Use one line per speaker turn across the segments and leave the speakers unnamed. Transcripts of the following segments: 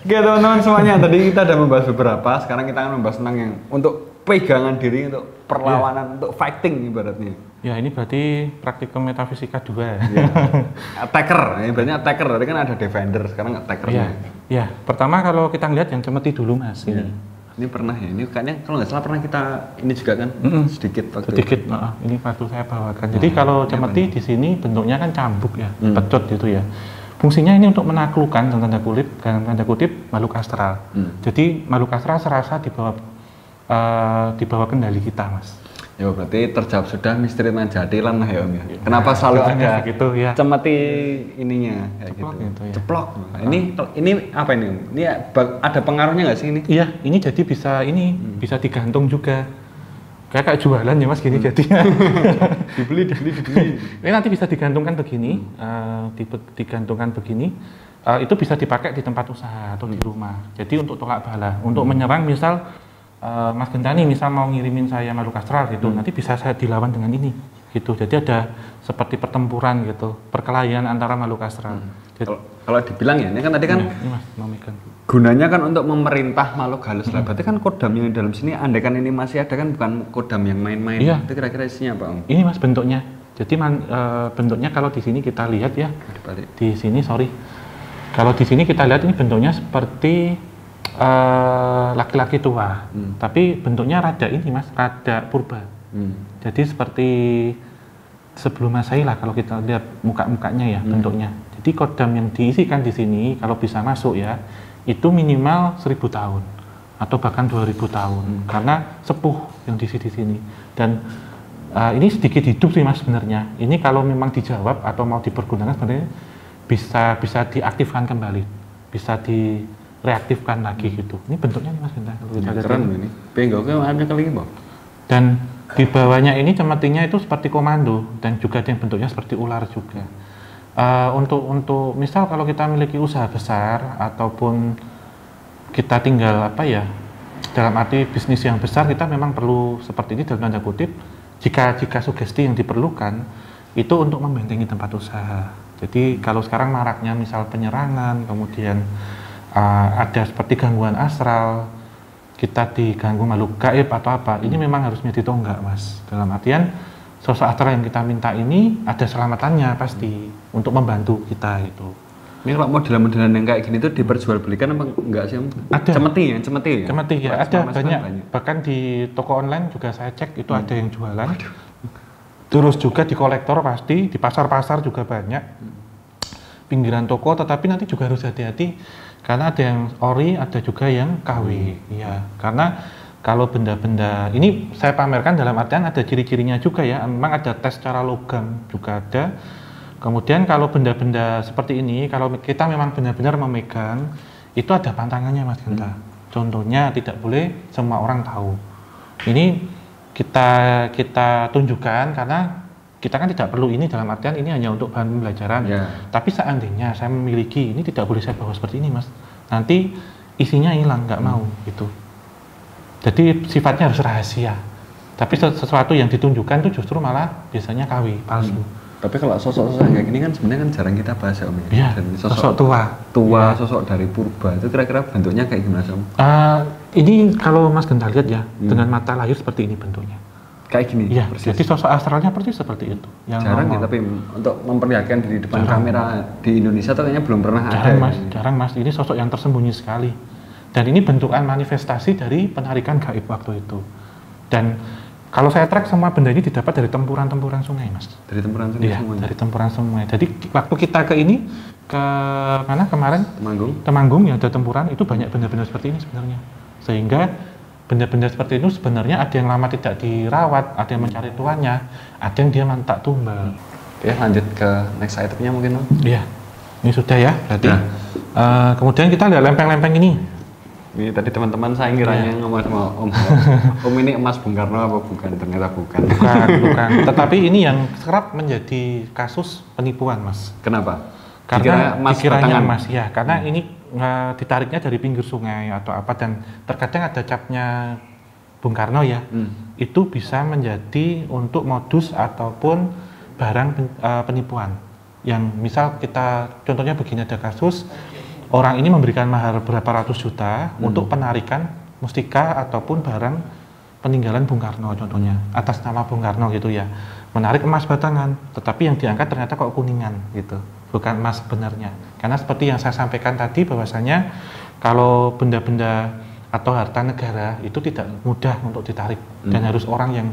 Oke teman-teman semuanya, tadi kita udah membahas beberapa, sekarang kita akan membahas tentang yang untuk pegangan diri, untuk perlawanan, untuk fighting ibaratnya.
Ya, ini berarti praktikum metafisika 2 ya.
Ya. Attacker, ibaratnya attacker, tadi kan ada defender, sekarang attackernya.
Ya, pertama kalau kita lihat yang cemeti dulu mas.
Ya. Ini pernah ya, ini kayaknya kalau nggak salah pernah kita ini juga kan sedikit waktu
sedikit. Ini waktu saya bawakan. Jadi kalau cemeti di sini bentuknya kan cambuk ya, pecut gitu ya. Fungsinya ini untuk menaklukkan tanda kutip makhluk astral. Jadi makhluk astral serasa di bawah kendali kita mas.
Ya berarti terjawab sudah misteri nan jadilan lah ya om ya. Kenapa selalu ada
gitu ya?
Cemeti ininya kayak
Ceplok gitu ya.
Ceplok. Ini apa ini om? Ini ada pengaruhnya nggak sih ini?
Iya, ini jadi bisa bisa digantung juga. Kayak jualan ya mas gini jadinya.
dibeli.
Ini nanti bisa digantungkan begini, digantungkan begini. Itu bisa dipakai di tempat usaha atau di rumah. Jadi untuk tolak bala, untuk menyerang misal Mas Gentani misal mau ngirimin saya makhluk astral gitu, nanti bisa saya dilawan dengan ini gitu. Jadi ada seperti pertempuran gitu, perkelahian antara makhluk astral.
Kalau dibilang ya, ini kan tadi kan
ini mas mau megang.
Gunanya kan untuk memerintah makhluk halus lah. Berarti kan kodam yang di dalam sini, andai kan ini masih ada kan bukan kodam yang main-main.
Iya.
Itu kira-kira isinya apa om?
Ini mas bentuknya. Jadi bentuknya kalau di sini kita lihat ya, di sini kalau di sini kita lihat ini bentuknya seperti laki-laki tua, tapi bentuknya rada ini mas, rada purba. Jadi seperti sebelum Masehi lah kalau kita lihat muka-mukanya ya bentuknya. Jadi kodam yang diisikan di sini kalau bisa masuk ya, itu minimal 1000 tahun atau bahkan 2000 tahun karena sepuh yang diisi di sini. Dan ini sedikit hidup sih mas sebenarnya. Ini kalau memang dijawab atau mau dipergunakan sebenarnya bisa diaktifkan kembali, bisa direaktifkan lagi gitu. Ini bentuknya nih mas Genta.
Keren ini. Penggoknya hanya kali ini.
Dan di bawahnya ini cemetinya itu seperti komando dan juga ada yang bentuknya seperti ular juga. Untuk misal kalau kita memiliki usaha besar ataupun kita tinggal dalam arti bisnis yang besar, kita memang perlu seperti ini dalam tanda kutip. Jika sugesti yang diperlukan itu untuk membentengi tempat usaha. Jadi kalau sekarang maraknya misal penyerangan, kemudian ada seperti gangguan astral, kita diganggu makhluk gaib atau apa, ini memang harus menjadi tonggak mas. Dalam artian sosok astral yang kita minta ini ada selamatannya pasti untuk membantu kita itu.
Ini kalau modelan-modelan yang kayak gini tuh diperjualbelikan apa enggak sih om?
Ada.
Cemeti ya?
Cemeti ya, ada banyak. Bahkan di toko online juga saya cek itu ada yang jualan. Terus juga di kolektor pasti, di pasar-pasar juga banyak. Pinggiran toko, tetapi nanti juga harus hati-hati karena ada yang ori, ada juga yang KW. Ya, karena kalau benda-benda ini saya pamerkan dalam artian ada ciri-cirinya juga ya. Memang ada tes secara logam juga ada. Kemudian kalau benda-benda seperti ini, kalau kita memang benar-benar memegang, itu ada pantangannya mas Genta. Contohnya tidak boleh semua orang tahu. Ini kita tunjukkan karena kita kan tidak perlu ini dalam artian ini hanya untuk bahan pembelajaran. Tapi seandainya saya memiliki ini tidak boleh saya bawa seperti ini mas. Nanti isinya hilang, nggak mau gitu. Jadi sifatnya harus rahasia. Tapi sesuatu yang ditunjukkan itu justru malah biasanya KW, palsu.
Tapi kalau sosok-sosok kayak gini kan sebenarnya kan jarang kita bahas ya om ya.
Iya, sosok tua, ya.
Sosok dari purba itu kira-kira bentuknya kayak gimana om?
Ini kalau Mas Genta lihat ya, dengan mata lahir seperti ini bentuknya.
Kayak gini?
Iya, jadi sosok astralnya persis seperti itu. Yang
jarang ya, tapi untuk memperlihatkan di depan kamera di Indonesia tuh kayaknya belum pernah ada.
Jarang mas, ini sosok yang tersembunyi sekali. Dan ini bentukan manifestasi dari penarikan gaib waktu itu. Dan kalau saya track semua benda ini didapat dari tempuran-tempuran sungai mas. Dari tempuran sungai? Iya, dari tempuran sungai. Jadi waktu kita ke mana kemarin? Temanggung yang ada tempuran, itu banyak benda-benda seperti ini sebenarnya. Sehingga benda-benda seperti itu sebenarnya ada yang lama tidak dirawat, ada yang mencari tuannya, ada yang dia tak tumbal.
Oke, lanjut ke next itemnya mungkin om?
Iya, ini sudah ya berarti. Kemudian kita lihat lempeng-lempeng ini.
Ini tadi teman-teman saya ngiranya ngomong sama om ini emas Bung Karno apa bukan? Ternyata bukan.
Bukan. Tetapi ini yang kerap menjadi kasus penipuan mas.
Kenapa?
Karena dikiranya emas ya, karena ini ditariknya dari pinggir sungai atau apa, dan terkadang ada capnya Bung Karno ya. Itu bisa menjadi untuk modus ataupun barang penipuan. Yang misal kita contohnya begini, ada kasus orang ini memberikan mahar berapa ratus juta untuk penarikan mustika ataupun barang peninggalan Bung Karno contohnya, atas nama Bung Karno gitu ya. Menarik emas batangan, tetapi yang diangkat ternyata kok kuningan gitu, bukan emas sebenarnya. Karena seperti yang saya sampaikan tadi bahwasanya kalau benda-benda atau harta negara itu tidak mudah untuk ditarik dan harus orang yang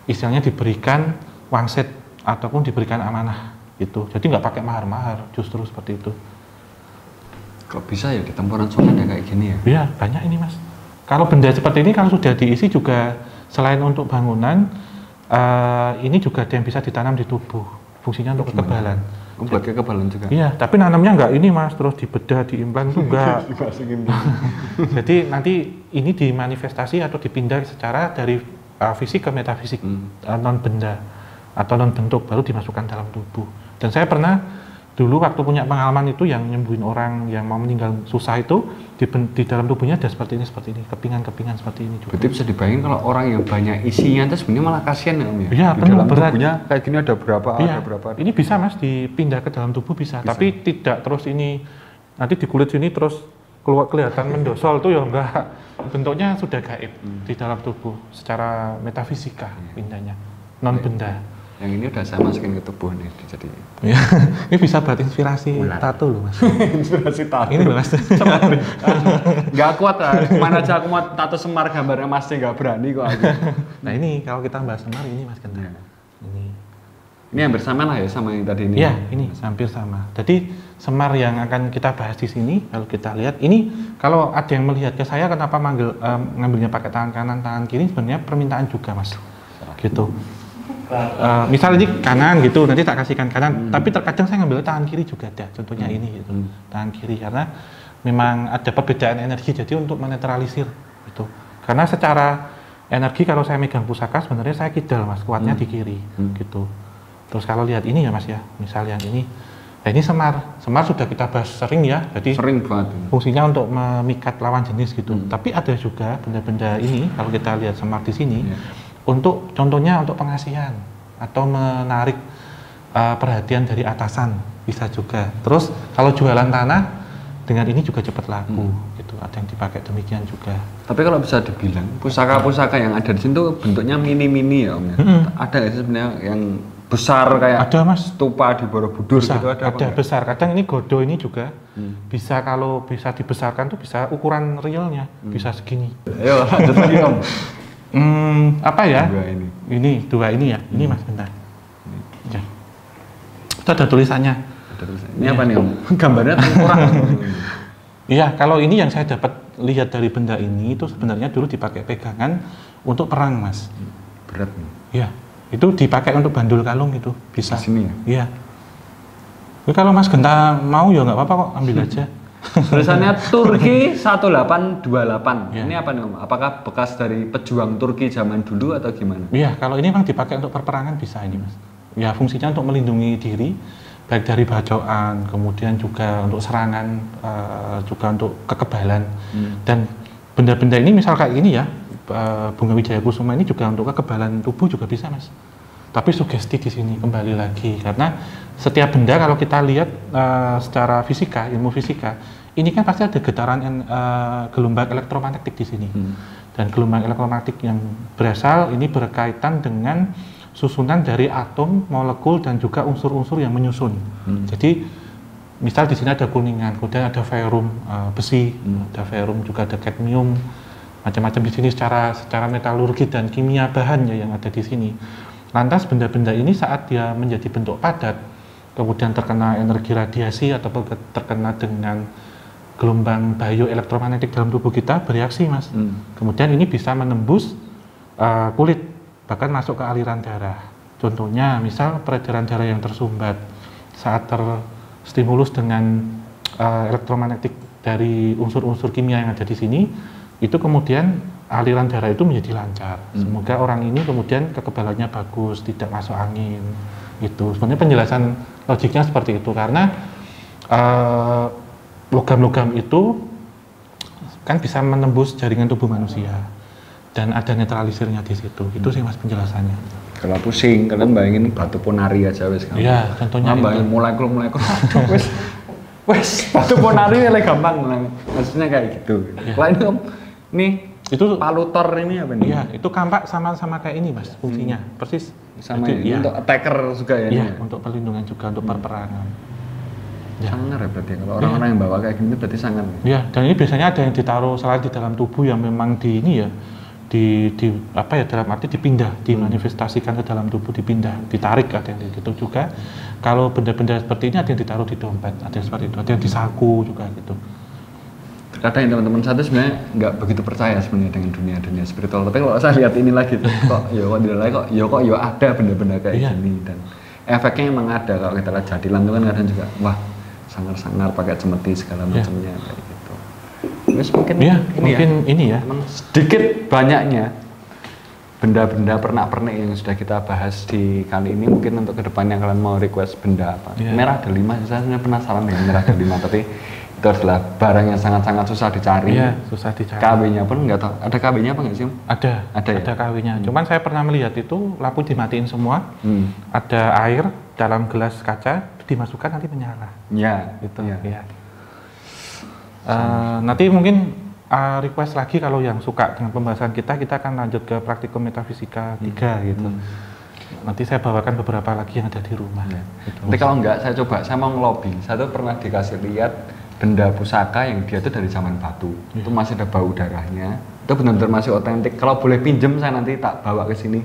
istilahnya diberikan wangsit ataupun diberikan amanah gitu. Jadi nggak pakai mahar-mahar, justru seperti itu.
Kok bisa ya di tempuran sunan ya kayak gini ya?
Iya, banyak ini Mas. Kalau benda seperti ini kalau sudah diisi juga selain untuk bangunan, ini juga ada yang bisa ditanam di tubuh. Fungsinya untuk kekebalan.
Buat kekebalan juga?
Iya, tapi nanamnya nggak ini Mas, terus dibedah, diimplan itu enggak. Jadi nanti ini dimanifestasi atau dipindah secara dari fisik ke metafisik, non benda atau non bentuk, baru dimasukkan dalam tubuh. Dan saya pernah dulu waktu punya pengalaman itu yang nyembuhin orang yang mau meninggal susah itu di dalam tubuhnya ada seperti ini, kepingan-kepingan seperti ini juga.
Berarti bisa dibayangin kalau orang yang banyak isinya itu sebenarnya malah kasihan ya Om ya?
Iya,
di
penuh
dalam
berat.
tubuhnya kayak gini ada berapa,
iya,
ada berapa.
Ini bisa Mas dipindah ke dalam tubuh bisa. Tapi tidak terus ini nanti di kulit sini terus keluar kelihatan mendosol tuh ya enggak. Bentuknya sudah gaib di dalam tubuh secara metafisika pindahnya, non benda.
Yang ini udah saya masukin ke tubuh nih, jadi
ini bisa buat inspirasi tato loh Mas.
Inspirasi tato.
Ini loh Mas.
Nggak kuat lah, mana aja aku mau tato Semar gambarnya Mas nggak berani kok aku.
Nah ini kalau kita bahas Semar ini Mas Genta.
Ini hampir sama lah ya sama yang tadi ini.
Iya, ini hampir sama. Jadi Semar yang akan kita bahas di sini, kalau kita lihat ini, kalau ada yang melihat ke saya kenapa ngambilnya pakai tangan kanan, tangan kiri, sebenarnya permintaan juga Mas. Gitu. Misal ini kanan gitu, nanti tak kasihkan kanan, tapi terkadang saya ngambil tangan kiri juga ada, contohnya ini gitu, tangan kiri, karena memang ada perbedaan energi, jadi untuk menetralisir gitu. Karena secara energi kalau saya megang pusaka sebenarnya saya kidal Mas, kuatnya di kiri gitu. Terus kalau lihat ini ya Mas ya, misal yang ini, nah ini Semar sudah kita bahas sering ya, jadi
sering banget.
Fungsinya untuk memikat lawan jenis gitu. Tapi ada juga benda-benda ini kalau kita lihat Semar di sini. Untuk contohnya untuk pengasihan atau menarik perhatian dari atasan bisa juga. Terus kalau jualan tanah dengan ini juga cepat laku gitu. Ada yang dipakai demikian juga.
Tapi kalau bisa dibilang pusaka-pusaka yang ada di sini tuh bentuknya mini-mini ya Om ya. Ada nggak sih sebenarnya yang besar kayak
ada Mas,
stupa di Borobudur
bisa,
gitu
ada besar. Kadang ini godo ini juga bisa, kalau bisa dibesarkan tuh bisa ukuran realnya bisa segini.
Ayo lanjut lagi Om.
Apa ya?
Dua ini
ya. Ini Mas bentar. Ya. Itu ada tulisannya.
Ini apa nih Om? Gambarnya tengkorak.
Iya, kalau ini yang saya dapat lihat dari benda ini itu sebenarnya dulu dipakai pegangan untuk perang Mas.
Berat nih.
Iya. Itu dipakai untuk bandul kalung itu bisa.
Di sini ya?
Iya. Tapi kalau Mas Genta mau ya nggak apa-apa kok, ambil aja.
Tulisannya Turki 1828.
Ya.
Ini apa nih Om? Apakah bekas dari pejuang Turki zaman dulu atau gimana?
Iya, kalau ini memang dipakai untuk perperangan bisa ini Mas. Ya fungsinya untuk melindungi diri, baik dari bacaan, kemudian juga untuk serangan, juga untuk kekebalan. Dan benda-benda ini misal kayak ini ya, Bunga Wijaya Kusuma ini juga untuk kekebalan tubuh juga bisa Mas. Tapi sugesti di sini kembali lagi, karena setiap benda kalau kita lihat secara fisika, ilmu fisika, ini kan pasti ada getaran gelombang elektromagnetik di sini. Dan gelombang elektromagnetik yang berasal ini berkaitan dengan susunan dari atom, molekul dan juga unsur-unsur yang menyusun. Jadi misal di sini ada kuningan, kemudian ada ferrum, besi, ada ferrum, juga ada kadmium, macam-macam di sini secara metalurgi dan kimia bahannya yang ada di sini. Lantas benda-benda ini saat dia menjadi bentuk padat, kemudian terkena energi radiasi atau terkena dengan gelombang bioelektromagnetik dalam tubuh kita, bereaksi Mas. Kemudian ini bisa menembus kulit, bahkan masuk ke aliran darah. Contohnya misal peredaran darah yang tersumbat saat terstimulus dengan elektromagnetik dari unsur-unsur kimia yang ada di sini, itu kemudian aliran darah itu menjadi lancar. Semoga orang ini kemudian kekebalannya bagus, tidak masuk angin. Itu sebenarnya penjelasan logiknya seperti itu, karena logam-logam itu kan bisa menembus jaringan tubuh manusia dan ada netralisirnya di situ. Itu sih Mas penjelasannya.
Kalau pusing, kalian bayangin batu ponari aja wes kan.
Iya, contohnya
bayangin molekul. Wes, batu ponari ini gampang, maksudnya kayak gitu. Kalau ini Om, nih itu palutor ini apa nih?
Iya, itu kampak sama kayak ini Mas, fungsinya persis.
Sama ini, untuk attacker juga ya?
Iya, untuk perlindungan juga, untuk perperangan.
Ya. Sangar ya berarti, kalau orang-orang yang bawa kayak gini berarti sangar.
Iya, dan ini biasanya ada yang ditaruh selain di dalam tubuh yang memang di ini ya, di apa ya, dalam arti dipindah, dimanifestasikan ke dalam tubuh, dipindah, ditarik, ada yang gitu juga. Kalau benda-benda seperti ini ada yang ditaruh di dompet, ada yang seperti itu, ada yang di saku juga gitu.
Terkadang teman-teman saya tuh sebenarnya nggak begitu percaya sebenarnya dengan dunia spiritual, tapi kalau saya lihat ini lagi tuh, kok ada benda-benda kayak gini, dan efeknya emang ada. Kalau kita lihat jadilan itu kan kadang juga, wah sangar-sangar pakai cemeti segala macamnya kayak gitu. Terus mungkin
ini ya.
Emang sedikit banyaknya benda-benda pernak-pernik yang sudah kita bahas di kali ini, mungkin untuk kedepannya kalian mau request benda apa. Merah delima, saya sebenarnya penasaran dengan merah delima, tapi itu adalah barang yang sangat-sangat susah dicari.
Iya, susah dicari.
KW-nya pun nggak tahu. Ada KW-nya apa nggak sih?
Ada ya? KW-nya. Cuman saya pernah melihat itu lampu dimatiin semua, ada air dalam gelas kaca, dimasukkan nanti menyala.
Iya,
itu. Ya. Nanti mungkin request lagi kalau yang suka dengan pembahasan kita akan lanjut ke praktikum metafisika 3 gitu. Nanti saya bawakan beberapa lagi yang ada di rumah.
Gitu. Nanti kalau enggak, saya mau ngelobi. Saya tuh pernah dikasih lihat benda pusaka yang dia tuh dari zaman batu. Itu masih ada bau darahnya. Itu benar-benar masih otentik. Kalau boleh pinjem, saya nanti tak bawa ke sini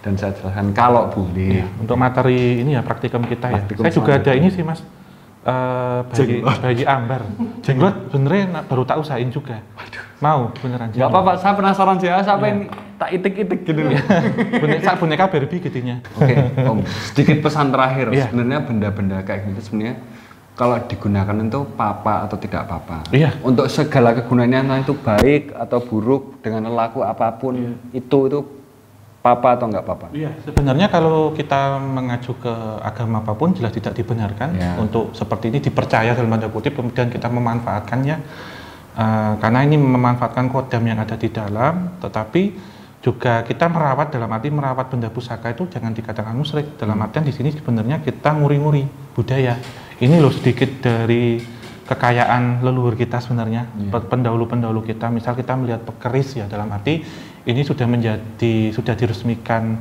dan saya jelaskan kalau boleh.
Untuk materi ini ya praktikum kita ya. Saya juga ada ini sih Mas. Bagi ambar. Jenglot beneran baru tak usahain juga. Mau beneran.
Enggak apa-apa, saya penasaran sih. Sampai ini tak itik-itik gitu.
Boneka Barbie gitunya.
Oke, Om. Sedikit pesan terakhir. Sebenarnya benda-benda kayak gitu sebenarnya kalau digunakan itu apa atau tidak apa-apa. Untuk segala kegunaannya, entah itu baik atau buruk, dengan laku apapun, itu apa atau enggak apa-apa?
Iya, sebenarnya kalau kita mengacu ke agama apapun jelas tidak dibenarkan untuk seperti ini dipercaya dalam tanda kutip, kemudian kita memanfaatkannya karena ini memanfaatkan kodam yang ada di dalam, tetapi juga kita merawat, dalam arti merawat benda pusaka itu jangan dikatakan musyrik. Dalam artian di sini sebenarnya kita nguri-nguri budaya. Ini loh sedikit dari kekayaan leluhur kita sebenarnya, pendahulu-pendahulu kita. Misal kita melihat pekeris ya, dalam arti ini sudah diresmikan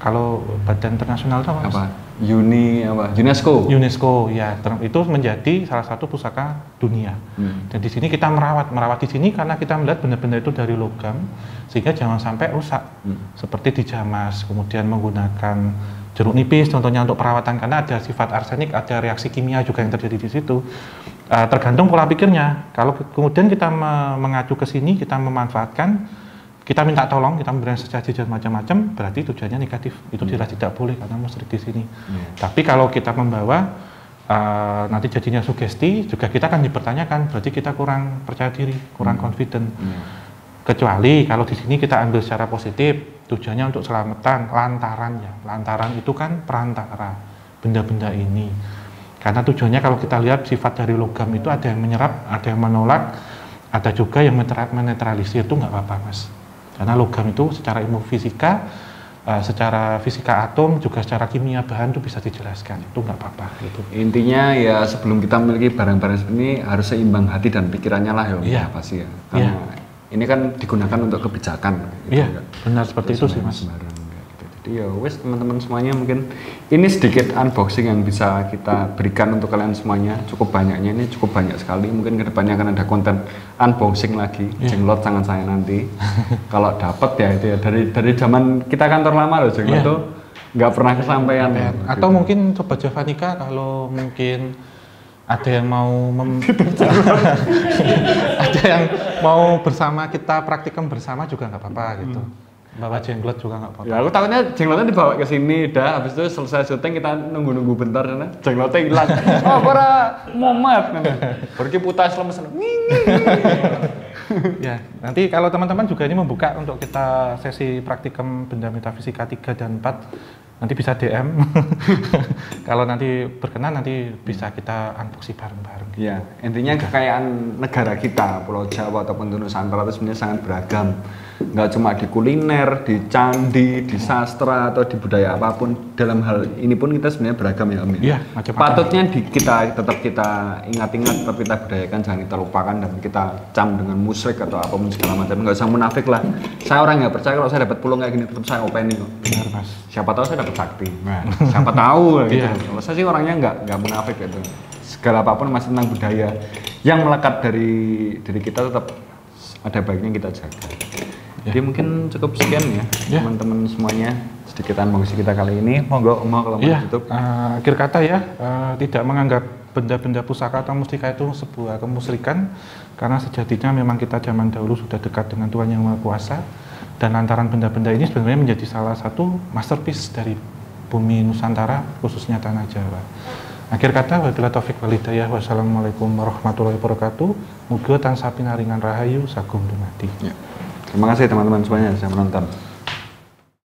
kalau badan internasional itu apa? UNESCO ya, itu menjadi salah satu pusaka dunia. Dan di sini kita merawat di sini karena kita melihat benda-benda itu dari logam sehingga jangan sampai rusak. Seperti dijamas, kemudian menggunakan jeruk nipis contohnya untuk perawatan karena ada sifat arsenik, ada reaksi kimia juga yang terjadi di situ. Tergantung pola pikirnya. Kalau kemudian kita mengacu ke sini, kita memanfaatkan, kita minta tolong, kita memberikan sesaji dan macam-macam, berarti tujuannya negatif. Itu jelas tidak boleh karena musyrik di sini. Tapi kalau kita membawa nanti jadinya sugesti, juga kita akan dipertanyakan, berarti kita kurang percaya diri, kurang confident. Kecuali kalau di sini kita ambil secara positif, tujuannya untuk selamatan, lantaran itu kan perantara benda-benda ini. Karena tujuannya kalau kita lihat sifat dari logam itu ada yang menyerap, ada yang menolak, ada juga yang menetralisir, itu nggak apa-apa Mas. Karena logam itu secara ilmu fisika, secara fisika atom, juga secara kimia bahan itu bisa dijelaskan, itu nggak apa-apa. Gitu.
Intinya ya sebelum kita memiliki barang-barang seperti ini harus seimbang hati dan pikirannya lah ya, pasti ya. Karena ini kan digunakan untuk kebijakan.
Iya, benar seperti itu sih Mas.
Jadi ya wes teman-teman semuanya, mungkin ini sedikit unboxing yang bisa kita berikan untuk kalian semuanya. Cukup banyaknya, ini cukup banyak sekali. Mungkin kedepannya akan ada konten unboxing lagi. Jenglot sangat saya nanti. Kalau dapat ya itu ya dari zaman kita kantor lama loh, Jenglot tuh nggak pernah kesampaian.
Atau mungkin Sobat Javanika kalau mungkin ada yang mau ada yang mau bersama kita praktikum bersama juga nggak apa-apa gitu. Bawa jenglot juga nggak apa-apa.
Ya aku takutnya jenglotnya dibawa ke sini dah, habis itu selesai syuting kita nunggu bentar karena jenglotnya hilang. Oh para momat pergi putas lemes.
Ya, nanti kalau teman-teman juga ini membuka untuk kita sesi praktikum benda metafisika 3 dan 4, nanti bisa DM. Kalau nanti berkenan nanti bisa kita unboxing bareng-bareng.
Ya, intinya kekayaan negara kita, Pulau Jawa ataupun Nusantara itu sebenarnya sangat beragam. nggak cuma di kuliner, di candi, di sastra atau di budaya apapun. Dalam hal ini pun kita sebenarnya beragam ya Om ya.
Iya, macam-macam.
Patutnya kita tetap kita ingat-ingat, tetap kita budayakan, jangan kita lupakan dan kita cam dengan musyrik atau apapun segala macam. Nggak usah munafik lah. Saya orang nggak percaya kalau saya dapat pulung kayak gini tetap saya opening kok.
Benar Mas.
Siapa tahu saya dapat sakti. Nah, siapa tahu gitu. Kalau saya sih orangnya nggak munafik gitu. Segala apapun masih tentang budaya yang melekat dari diri kita tetap ada baiknya kita jaga. Jadi mungkin cukup sekian ya teman-teman semuanya sedikit unboxing kita kali ini. Monggo kalau mau tutup.
Akhir kata ya, tidak menganggap benda-benda pusaka atau mustika itu sebuah kemusyrikan, karena sejatinya memang kita zaman dahulu sudah dekat dengan Tuhan Yang Maha Kuasa, dan lantaran benda-benda ini sebenarnya menjadi salah satu masterpiece dari bumi Nusantara, khususnya tanah Jawa. Akhir kata, wabillahi taufiq wal hidayah, wassalamualaikum warahmatullahi wabarakatuh. Muga tansah pinaringan rahayu sagung dumadi.
Terima kasih teman-teman semuanya yang sudah menonton.